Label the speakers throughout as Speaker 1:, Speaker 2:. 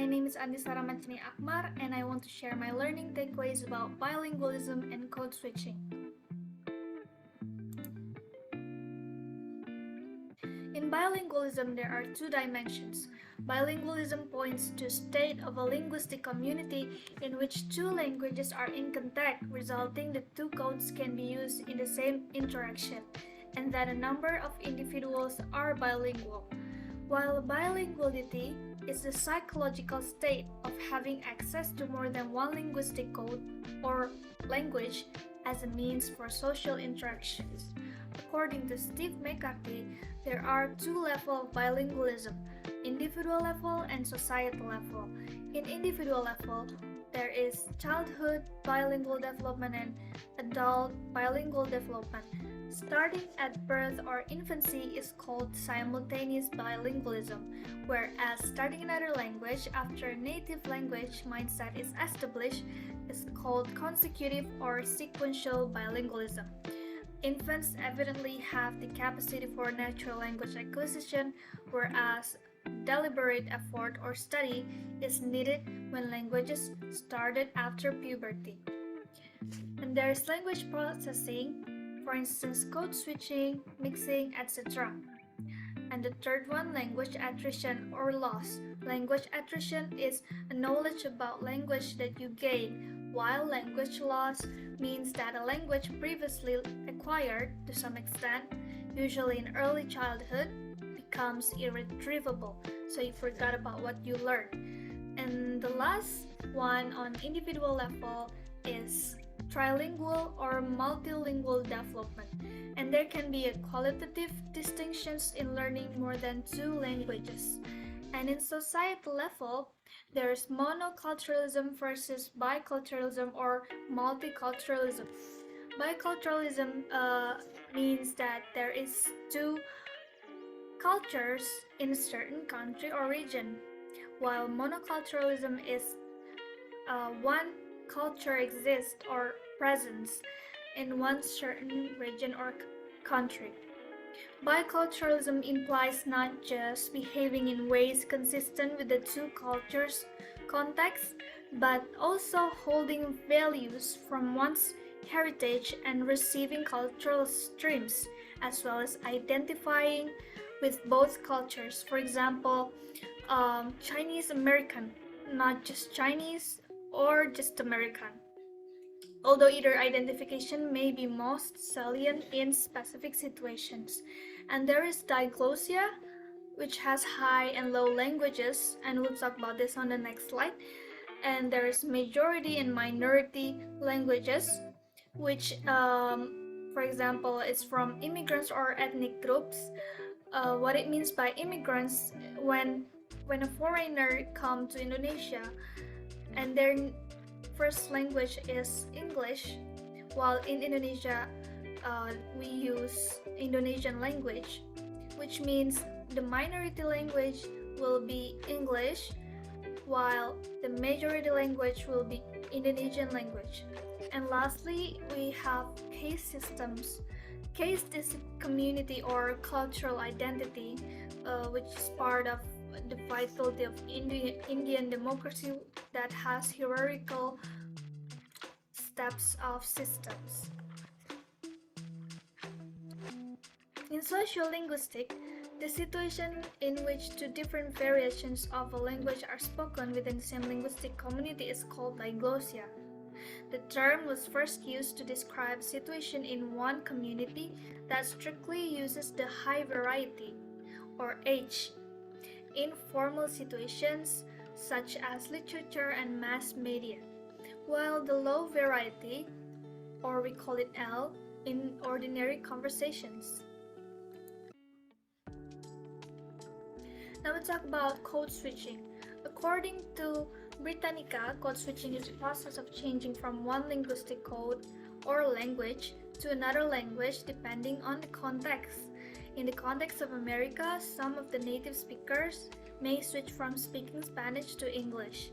Speaker 1: My name is Andi Sarah Akmar, and I want to share my learning takeaways about bilingualism and code switching. In bilingualism, there are two dimensions. Bilingualism points to a state of a linguistic community in which two languages are in contact, resulting that two codes can be used in the same interaction, and that a number of individuals are bilingual. While bilinguality is the psychological state of having access to more than one linguistic code or language as a means for social interactions. According to Steve McCarthy, there are two levels of bilingualism, individual level and societal level. In individual level, there is childhood bilingual development and adult bilingual development. Starting at birth or infancy is called simultaneous bilingualism, whereas starting another language after a native language mindset is established is called consecutive or sequential bilingualism. Infants evidently have the capacity for natural language acquisition, whereas deliberate effort or study is needed when languages started after puberty. And there is language processing, for instance, code switching, mixing, etc. And the third one, language attrition or loss. Language attrition is a knowledge about language that you gain, while language loss means that a language previously acquired to some extent, usually in early childhood, becomes irretrievable, so you forgot about what you learned. And the last one on individual level is trilingual or multilingual development, and there can be a qualitative distinctions in learning more than two languages. And in societal level, there's monoculturalism versus biculturalism or multiculturalism. Biculturalism means that there is two cultures in a certain country or region, while monoculturalism is one culture exists or presence in one certain region or country. Biculturalism implies not just behaving in ways consistent with the two cultures' context, but also holding values from one's heritage and receiving cultural streams, as well as identifying with both cultures. For example, Chinese American, not just Chinese or just American. Although either identification may be most salient in specific situations. And there is diglossia, which has high and low languages, and we'll talk about this on the next slide. And there is majority and minority languages, which, for example, is from immigrants or ethnic groups. What it means by immigrants, when a foreigner comes to Indonesia and their first language is English, while in Indonesia we use Indonesian language, which means the minority language will be English, while the majority language will be Indonesian language. And lastly, we have caste systems. Caste is a community or cultural identity, which is part of the vitality of Indian democracy that has hierarchical steps of systems. In sociolinguistic, the situation in which two different variations of a language are spoken within the same linguistic community is called diglossia. The term was first used to describe a situation in one community that strictly uses the high variety, or H, in formal situations such as literature and mass media, while the low variety, or we call it L, in ordinary conversations. Now we talk about code switching. According to Britannica, code switching is the process of changing from one linguistic code or language to another language depending on the context. In the context of America, some of the native speakers may switch from speaking Spanish to English.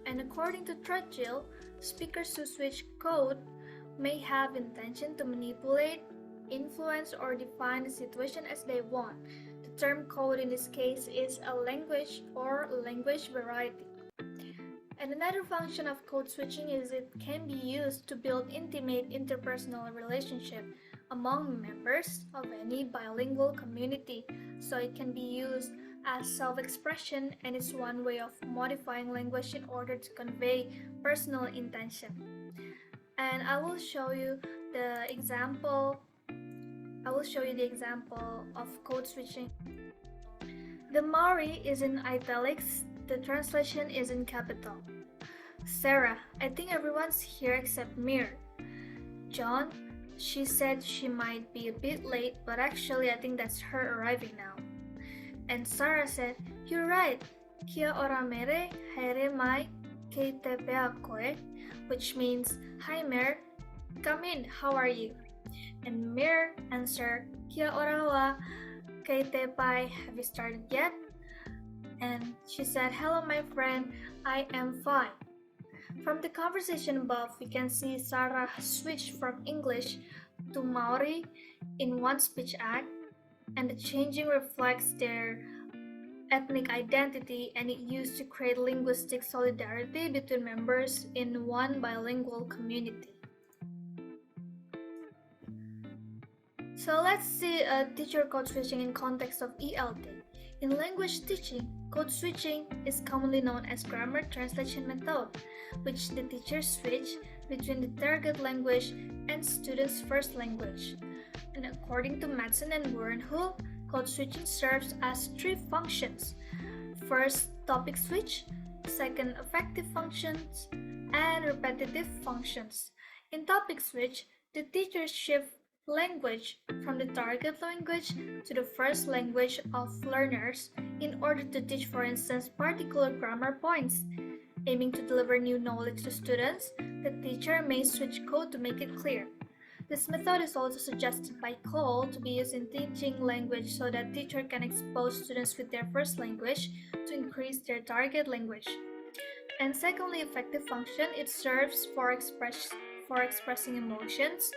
Speaker 1: And according to Churchill, speakers who switch code may have intention to manipulate, influence, or define the situation as they want. The term code in this case is a language or language variety. And another function of code switching is it can be used to build intimate interpersonal relationship among members of any bilingual community. So it can be used as self-expression, and it's one way of modifying language in order to convey personal intention. And I will show you the example of code switching. The Maori is in italics, the translation is in capital. Sarah, I think everyone's here except Mir. John, she said she might be a bit late, but actually I think that's her arriving now. And Sarah said, you're right, kia ora mere, haere mai, kei te pea koe, which means, hi Mir, come in, how are you? And Mir answered, kia ora wa, kei te pai, have you started yet? And she said, hello my friend, I am fine. From the conversation above, we can see Sarah switched from English to Maori in one speech act, and the changing reflects their ethnic identity, and it used to create linguistic solidarity between members in one bilingual community. So let's see teacher code switching in context of ELT. In language teaching, code switching is commonly known as grammar translation method, which the teachers switch between the target language and students' first language. And according to Madsen and Warrenhull, code switching serves as three functions. First, topic switch, second, affective functions, and repetitive functions. In topic switch, the teachers shift language from the target language to the first language of learners in order to teach, for instance, particular grammar points. Aiming to deliver new knowledge to students, the teacher may switch code to make it clear. This method is also suggested by Cole to be used in teaching language so that teacher can expose students with their first language to increase their target language. And secondly, effective function, it serves for expressing emotions.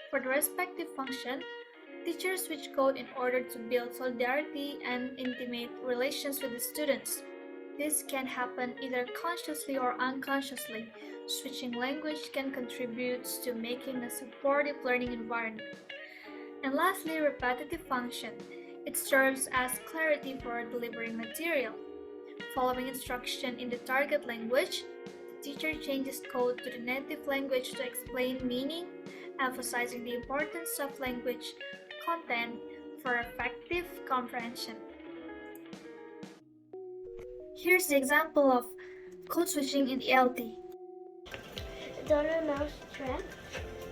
Speaker 1: For the respective function, teachers switch code in order to build solidarity and intimate relations with the students. This can happen either consciously or unconsciously. Switching language can contribute to making a supportive learning environment. And lastly, repetitive function. It serves as clarity for delivering material. Following instruction in the target language, the teacher changes code to the native language to explain meaning, emphasizing the importance of language content for effective comprehension. Here's the example of code switching in ELT.
Speaker 2: Dans le mousetrap,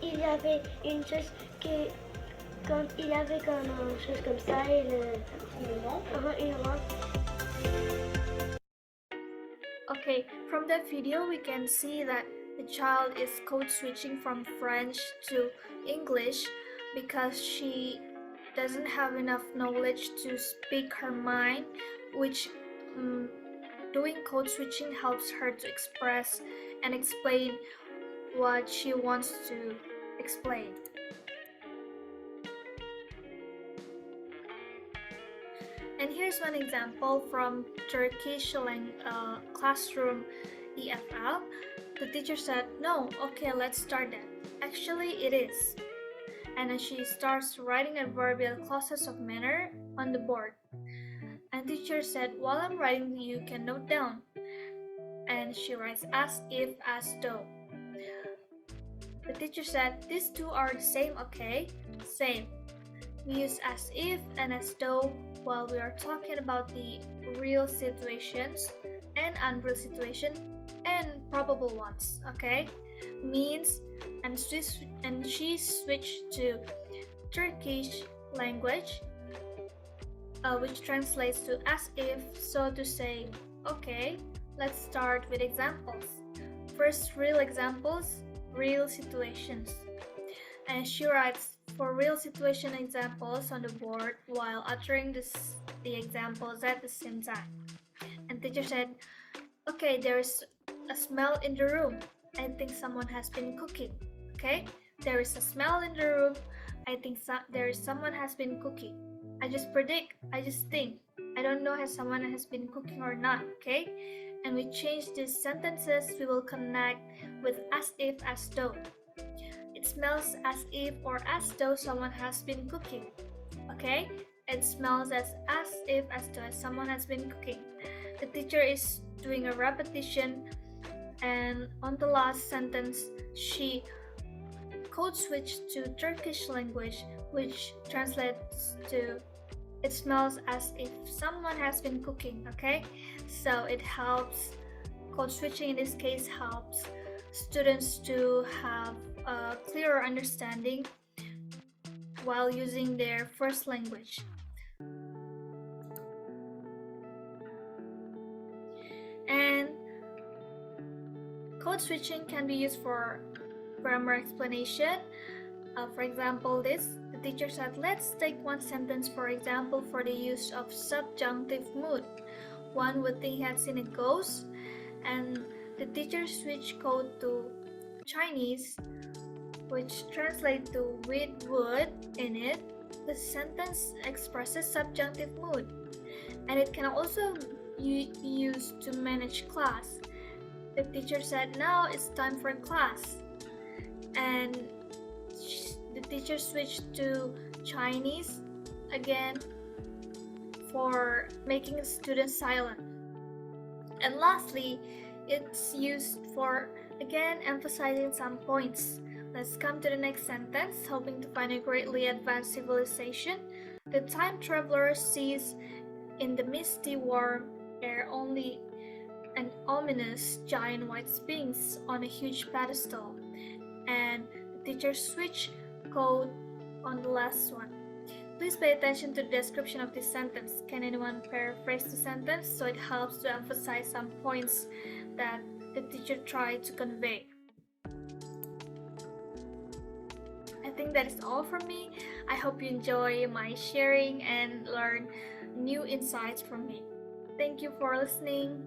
Speaker 2: il y avait une chose qui, quand il avait comme une chose comme ça, une rampe.
Speaker 1: Okay, from that video we can see that the child is code switching from French to English because she doesn't have enough knowledge to speak her mind, which doing code switching helps her to express and explain what she wants to explain. And here's one example from Turkish classroom EFL. The teacher said, no, okay, let's start that. Actually, it is. And then she starts writing adverbial clauses of manner on the board. And teacher said, while I'm writing, you can note down. And she writes as if, as though. The teacher said, these two are the same, okay? Same. We use as if and as though while we are talking about the real situations and unreal situation and probable ones, okay? Means, and she switched to Turkish language, which translates to as if, so to say. Okay, let's start with examples. First, real examples, real situations. And she writes for real situation examples on the board while uttering the examples at the same time. And teacher said, okay, there's a smell in the room. I think someone has been cooking. Okay, there is a smell in the room. I think there is someone has been cooking. I just predict, I just think. I don't know if someone has been cooking or not, okay? And we change these sentences, we will connect with as if, as though. It smells as if or as though someone has been cooking, okay? It smells as if, as though someone has been cooking. The teacher is doing a repetition, and on the last sentence, she code switched to Turkish language, which translates to it smells as if someone has been cooking, okay? So it helps, code switching in this case helps students to have a clearer understanding while using their first language. And code switching can be used for grammar explanation. For example, the teacher said, let's take one sentence for example for the use of subjunctive mood. One would think he had seen a ghost, and the teacher switched code to Chinese, which translates to with would in it. The sentence expresses subjunctive mood, and it can also be used to manage class. The teacher said, now it's time for class, and the teacher switched to Chinese again for making the student silent. And lastly, it's used for again emphasizing some points. Let's come to the next sentence. Hoping to find a greatly advanced civilization, the time traveler sees in the misty warm air only an ominous giant white sphinx on a huge pedestal. And the teacher switched code on the last one. Please pay attention to the description of this sentence. Can anyone paraphrase the sentence so it helps to emphasize some points that the teacher tried to convey? I think that is all from me. I hope you enjoy my sharing and learn new insights from me. Thank you for listening.